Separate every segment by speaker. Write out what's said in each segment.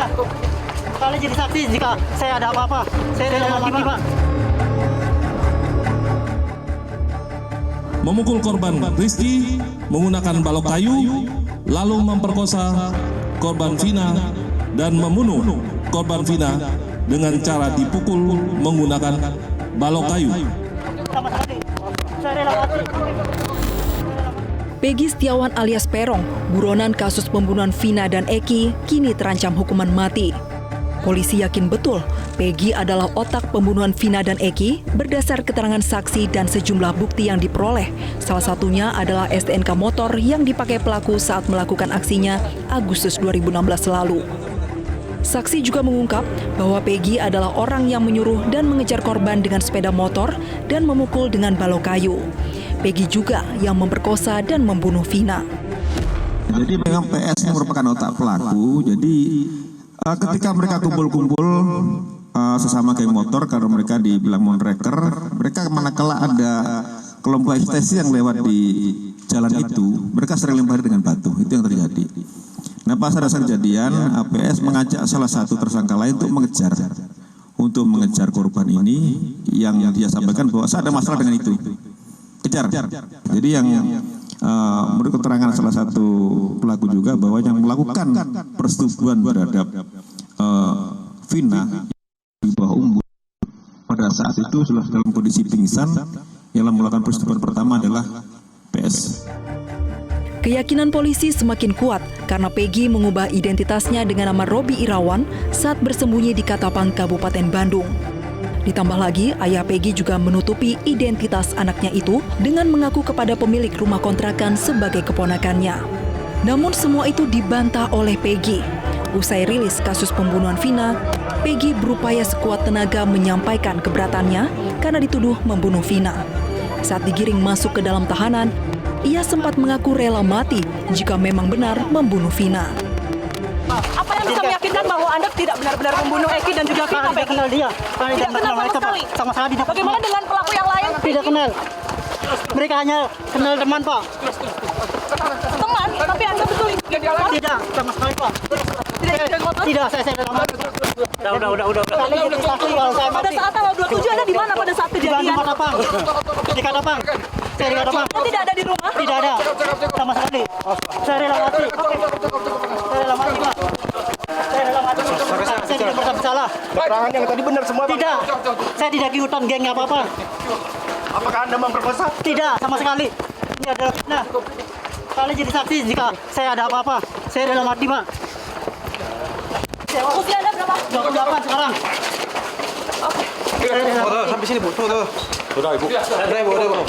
Speaker 1: fitnah. Kalian jadi saksi jika saya ada apa-apa. Saya rela mati, Pak.
Speaker 2: Memukul korban Rizky menggunakan balok kayu, lalu memperkosa korban Vina dan membunuh korban Vina dengan cara dipukul menggunakan balok kayu.
Speaker 1: Sama sekali. Saya rela mati.
Speaker 3: Peggy Setiawan alias Peron, buronan kasus pembunuhan Vina dan Eki, kini terancam hukuman mati. Polisi yakin betul Peggy adalah otak pembunuhan Vina dan Eki berdasar keterangan saksi dan sejumlah bukti yang diperoleh. Salah satunya adalah STNK motor yang dipakai pelaku saat melakukan aksinya Agustus 2016 lalu. Saksi juga mengungkap bahwa Peggy adalah orang yang menyuruh dan mengejar korban dengan sepeda motor dan memukul dengan balok kayu. Peggy juga yang memperkosa dan membunuh Vina.
Speaker 4: Jadi memang PS ini merupakan otak pelaku. Jadi ketika mereka kumpul-kumpul sesama geng motor, karena mereka dibilang monreker, mereka manakala ada kelompok ekstasi yang lewat di jalan itu, mereka sering lempari dengan batu. Itu yang terjadi. Nah, pas ada kejadian, PS mengajak salah satu tersangka lain untuk mengejar korban ini, yang dia sampaikan bahwa saya ada masalah dengan itu. Kejar. Jadi yang menurut keterangan salah satu pelaku juga bahwa yang melakukan persetubuhan terhadap Vina di bawah umur pada saat itu sudah dalam kondisi pingsan. Yang melakukan persetubuhan pertama adalah PS.
Speaker 3: Keyakinan polisi semakin kuat karena Peggy mengubah identitasnya dengan nama Robi Irawan saat bersembunyi di Katapang, Kabupaten Bandung. Ditambah lagi, ayah Peggy juga menutupi identitas anaknya itu dengan mengaku kepada pemilik rumah kontrakan sebagai keponakannya. Namun semua itu dibantah oleh Peggy. Usai rilis kasus pembunuhan Vina, Peggy berupaya sekuat tenaga menyampaikan keberatannya karena dituduh membunuh Vina. Saat digiring masuk ke dalam tahanan, ia sempat mengaku rela mati jika memang benar membunuh Vina.
Speaker 5: Apa yang bisa meyakinkan bahwa Anda tidak benar-benar membunuh Eki dan juga Vina, Peggy?
Speaker 1: Kenal dia.
Speaker 5: Tidak kenal sama sekali.
Speaker 1: Sama sekali tidak.
Speaker 5: Bagaimana dengan pelaku yang lain?
Speaker 1: Tidak kenal. Mereka hanya kenal teman, Pak.
Speaker 5: Teman, tapi Anda betul.
Speaker 1: Tidak, sama sekali, Pak. Tidak, saya rela mati. Udah. Kalian jadi saksi kalau saya
Speaker 5: Pada
Speaker 1: mati.
Speaker 5: saat tanggal 27 Anda di mana pada saat
Speaker 1: Di
Speaker 5: kejadian?
Speaker 1: Katapang. Di Katapang. Saya di Katapang.
Speaker 5: Anda tidak ada di rumah?
Speaker 1: Tidak ada. Sama sekali. Saya rela mati. Saya rela mati, Pak. Saya rela mati. Saya tidak merasa bersalah.
Speaker 6: Keterangan yang tadi benar semua, Pak?
Speaker 1: Tidak. Saya tidak ikutan geng apa-apa.
Speaker 6: Apakah Anda memperkosa?
Speaker 1: Tidak, sama sekali. Ini adalah fitnah. Kalian jadi saksi jika saya ada apa-apa. Saya rela mati, Pak.
Speaker 5: Usia Anda berapa?
Speaker 1: 28 sekarang.
Speaker 6: Sampai sini, Bu. Tuh. Udah, Ibu. Udah.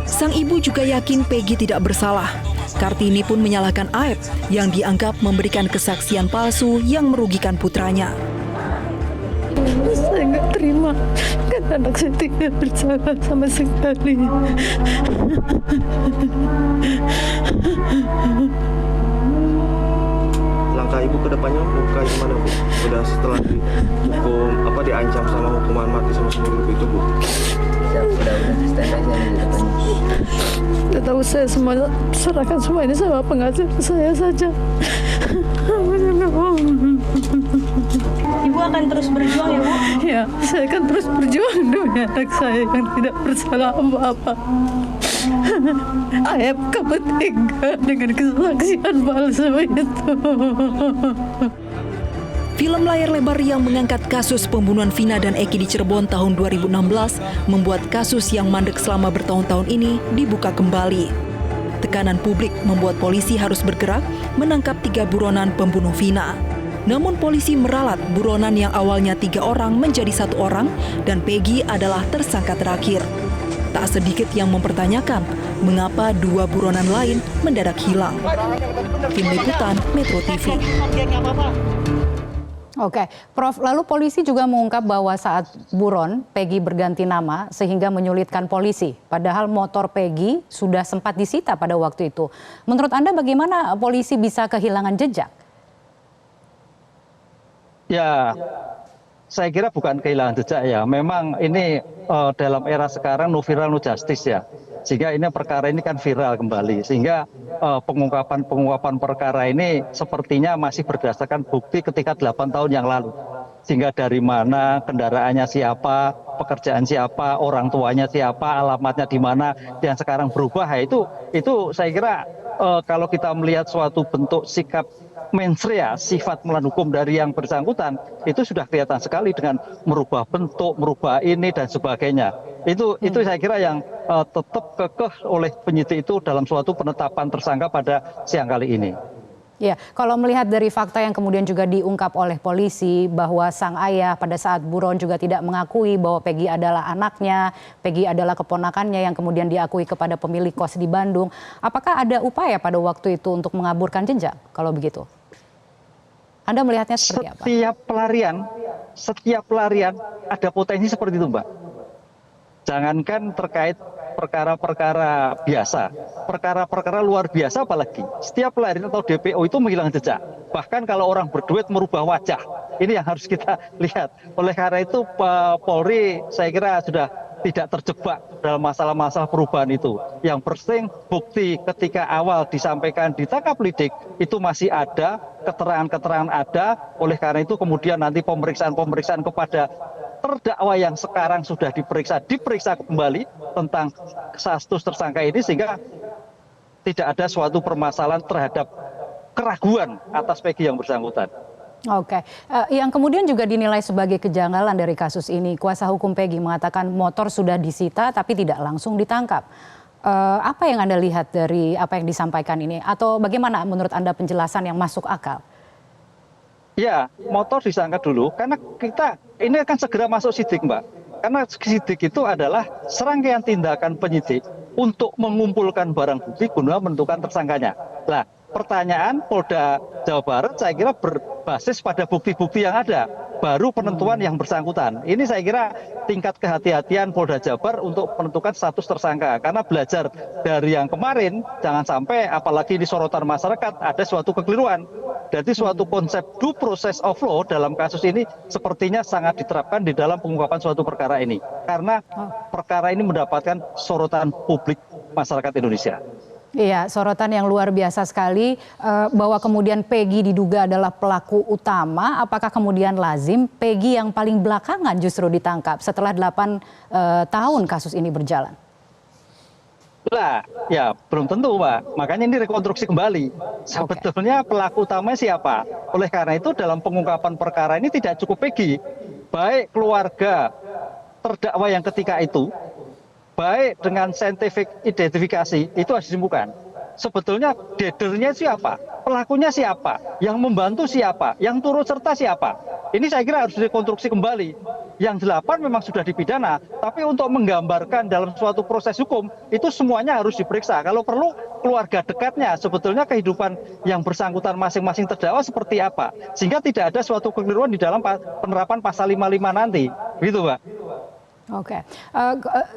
Speaker 3: Sang ibu juga yakin Peggy tidak bersalah. Kartini pun menyalahkan Aep yang dianggap memberikan kesaksian palsu yang merugikan putranya.
Speaker 7: Saya nggak terima, kan anak saya tidak bersalah sama sekali.
Speaker 6: Langkah Ibu ke depannya mau kayak gimana, Bu? Udah setelah dihukum, diancam sama hukuman mati sama seumur hidup itu, Bu?
Speaker 7: Udah stand aja di depannya. Tidak tahu, saya semua serahkan semua ini sama pengajar saya saja.
Speaker 5: Ibu akan terus berjuang ya, Bu?
Speaker 7: Ya, saya akan terus berjuang demi anak saya yang tidak bersalah apa-apa. Ayah, kamu tega dengan kesaksian palsu itu.
Speaker 3: Film layar lebar yang mengangkat kasus pembunuhan Vina dan Eki di Cirebon tahun 2016 membuat kasus yang mandek selama bertahun-tahun ini dibuka kembali. Tekanan publik membuat polisi harus bergerak menangkap 3 buronan pembunuh Vina. Namun polisi meralat buronan yang awalnya 3 orang menjadi 1 orang dan Peggy adalah tersangka terakhir. Tak sedikit yang mempertanyakan mengapa 2 buronan lain mendadak hilang. Tim Liputan Metro TV.
Speaker 8: Oke, Prof. Lalu polisi juga mengungkap bahwa saat buron, Peggy berganti nama sehingga menyulitkan polisi. Padahal motor Peggy sudah sempat disita pada waktu itu. Menurut Anda bagaimana polisi bisa kehilangan jejak?
Speaker 9: Ya, saya kira bukan kehilangan jejak ya. Memang ini dalam era sekarang no viral no justice ya. Sehingga ini perkara ini kan viral kembali. Sehingga pengungkapan perkara ini sepertinya masih berdasarkan bukti ketika 8 tahun yang lalu. Sehingga dari mana, kendaraannya siapa, pekerjaan siapa, orang tuanya siapa, alamatnya di mana, yang sekarang berubah, ya itu saya kira kalau kita melihat suatu bentuk sikap mensrea, sifat melawan hukum dari yang bersangkutan, itu sudah kelihatan sekali dengan merubah bentuk, merubah ini dan sebagainya. Itu saya kira yang tetap kekeh oleh penyidik itu dalam suatu penetapan tersangka pada siang kali ini.
Speaker 8: Ya, kalau melihat dari fakta yang kemudian juga diungkap oleh polisi bahwa sang ayah pada saat buron juga tidak mengakui bahwa Peggy adalah anaknya, Peggy adalah keponakannya yang kemudian diakui kepada pemilik kos di Bandung. Apakah ada upaya pada waktu itu untuk mengaburkan jenjang kalau begitu? Anda melihatnya seperti apa? Setiap pelarian ada potensi seperti itu, Mbak. Jangankan terkait perkara-perkara biasa, perkara-perkara luar biasa apalagi. Setiap pelarian atau DPO itu menghilang jejak. Bahkan kalau orang berduit merubah wajah, ini yang harus kita lihat. Oleh karena itu Polri saya kira sudah tidak terjebak dalam masalah-masalah perubahan itu. Yang penting bukti ketika awal disampaikan ditangkap lidik itu masih ada, keterangan-keterangan ada. Oleh karena itu kemudian nanti pemeriksaan kepada terdakwa yang sekarang sudah diperiksa kembali tentang status tersangka ini sehingga tidak ada suatu permasalahan terhadap keraguan atas Peggy yang bersangkutan. Oke, yang kemudian juga dinilai sebagai kejanggalan dari kasus ini, kuasa hukum Peggy mengatakan motor sudah disita tapi tidak langsung ditangkap. Apa yang Anda lihat dari apa yang disampaikan ini? Atau bagaimana menurut Anda penjelasan yang masuk akal?
Speaker 9: Ya, motor disangka dulu karena ini akan segera masuk sidik, Mbak. Karena sidik itu adalah serangkaian tindakan penyidik untuk mengumpulkan barang bukti guna menentukan tersangkanya. Nah, pertanyaan Polda Jawa Barat saya kira berbasis pada bukti-bukti yang ada, baru penentuan yang bersangkutan. Ini saya kira tingkat kehati-hatian Polda Jabar untuk menentukan status tersangka. Karena belajar dari yang kemarin, jangan sampai apalagi di sorotan masyarakat ada suatu kekeliruan. Jadi suatu konsep due process of law dalam kasus ini sepertinya sangat diterapkan di dalam pengungkapan suatu perkara ini. Karena perkara ini mendapatkan sorotan publik masyarakat Indonesia.
Speaker 8: Iya, sorotan yang luar biasa sekali bahwa kemudian Peggy diduga adalah pelaku utama. Apakah kemudian lazim Peggy yang paling belakangan justru ditangkap setelah 8 tahun kasus ini berjalan?
Speaker 9: Lah, ya belum tentu, Pak. Makanya ini rekonstruksi kembali. Sebetulnya pelaku utama siapa? Oleh karena itu dalam pengungkapan perkara ini tidak cukup Peggy. Baik keluarga terdakwa yang ketika itu, baik dengan scientific identifikasi itu harus ditemukan. Sebetulnya dadernya siapa? Pelakunya siapa? Yang membantu siapa? Yang turut serta siapa? Ini saya kira harus rekonstruksi kembali. Yang 8 memang sudah dipidana, tapi untuk menggambarkan dalam suatu proses hukum itu semuanya harus diperiksa. Kalau perlu keluarga dekatnya, sebetulnya kehidupan yang bersangkutan masing-masing terdakwa seperti apa, sehingga tidak ada suatu kekeliruan di dalam penerapan pasal 55 nanti, gitu, Pak.
Speaker 8: Oke,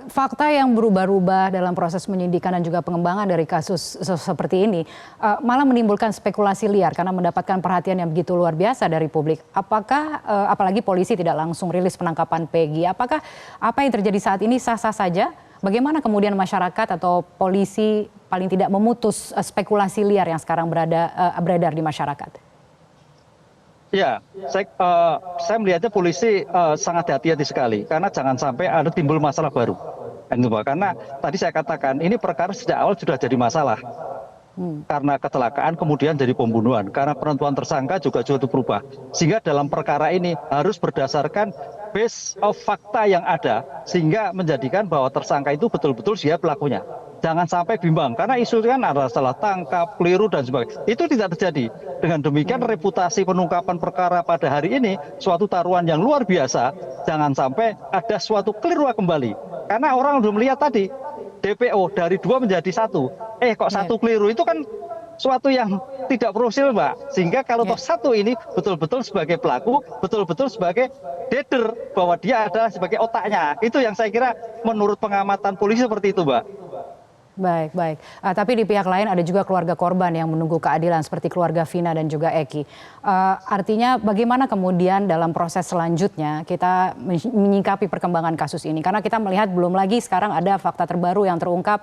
Speaker 8: fakta yang berubah-ubah dalam proses penyidikan dan juga pengembangan dari kasus seperti ini malah menimbulkan spekulasi liar karena mendapatkan perhatian yang begitu luar biasa dari publik. Apakah, apalagi polisi tidak langsung rilis penangkapan Peggy, apakah apa yang terjadi saat ini sah-sah saja? Bagaimana kemudian masyarakat atau polisi paling tidak memutus spekulasi liar yang sekarang beredar di masyarakat?
Speaker 9: Ya, saya melihatnya polisi sangat hati-hati sekali karena jangan sampai ada timbul masalah baru. Karena tadi saya katakan ini perkara sejak awal sudah jadi masalah. Karena kecelakaan kemudian jadi pembunuhan. Karena penentuan tersangka juga sudah berubah. Sehingga dalam perkara ini harus berdasarkan base of fakta yang ada sehingga menjadikan bahwa tersangka itu betul-betul dia pelakunya. Jangan sampai bimbang karena isu kan ada salah tangkap, keliru dan sebagainya. Itu tidak terjadi. Dengan demikian reputasi pengungkapan perkara pada hari ini suatu taruhan yang luar biasa. Jangan sampai ada suatu keliru kembali. Karena orang sudah melihat tadi DPO dari 2 menjadi 1. Kok 1 keliru itu kan suatu yang tidak profesional, Mbak. Sehingga kalau toh 1 ini betul-betul sebagai pelaku, betul-betul sebagai deder bahwa dia adalah sebagai otaknya. Itu yang saya kira menurut pengamatan polisi seperti itu, Mbak.
Speaker 8: Baik, baik. Tapi di pihak lain ada juga keluarga korban yang menunggu keadilan seperti keluarga Vina dan juga Eki. Artinya bagaimana kemudian dalam proses selanjutnya kita menyikapi perkembangan kasus ini? Karena kita melihat belum lagi sekarang ada fakta terbaru yang terungkap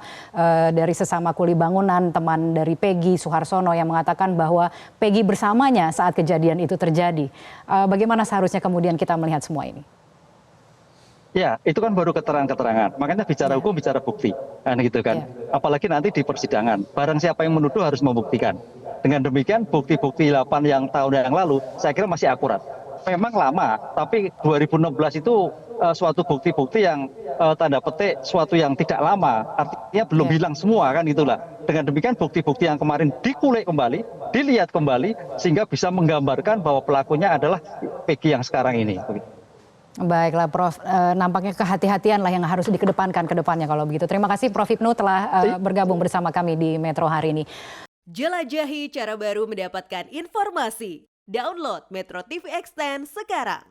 Speaker 8: dari sesama kuli bangunan teman dari Peggy Suharsono yang mengatakan bahwa Peggy bersamanya saat kejadian itu terjadi. Bagaimana seharusnya kemudian kita melihat semua ini?
Speaker 9: Ya, itu kan baru keterangan-keterangan. Makanya bicara hukum, bicara bukti. Kan gitu kan. Apalagi nanti di persidangan. Barang siapa yang menuduh harus membuktikan. Dengan demikian, bukti-bukti 8 tahun yang lalu, saya kira masih akurat. Memang lama, tapi 2016 itu suatu bukti-bukti yang tanda petik suatu yang tidak lama. Artinya belum hilang semua kan itulah. Dengan demikian bukti-bukti yang kemarin dikulik kembali, dilihat kembali, sehingga bisa menggambarkan bahwa pelakunya adalah Peggy yang sekarang ini.
Speaker 8: Baiklah Prof, nampaknya kehati-hatian lah yang harus dikedepankan ke depannya kalau begitu. Terima kasih Prof Hipnu telah bergabung bersama kami di Metro hari ini.
Speaker 10: Jelajahi cara baru mendapatkan informasi. Download Metro TV Extend sekarang.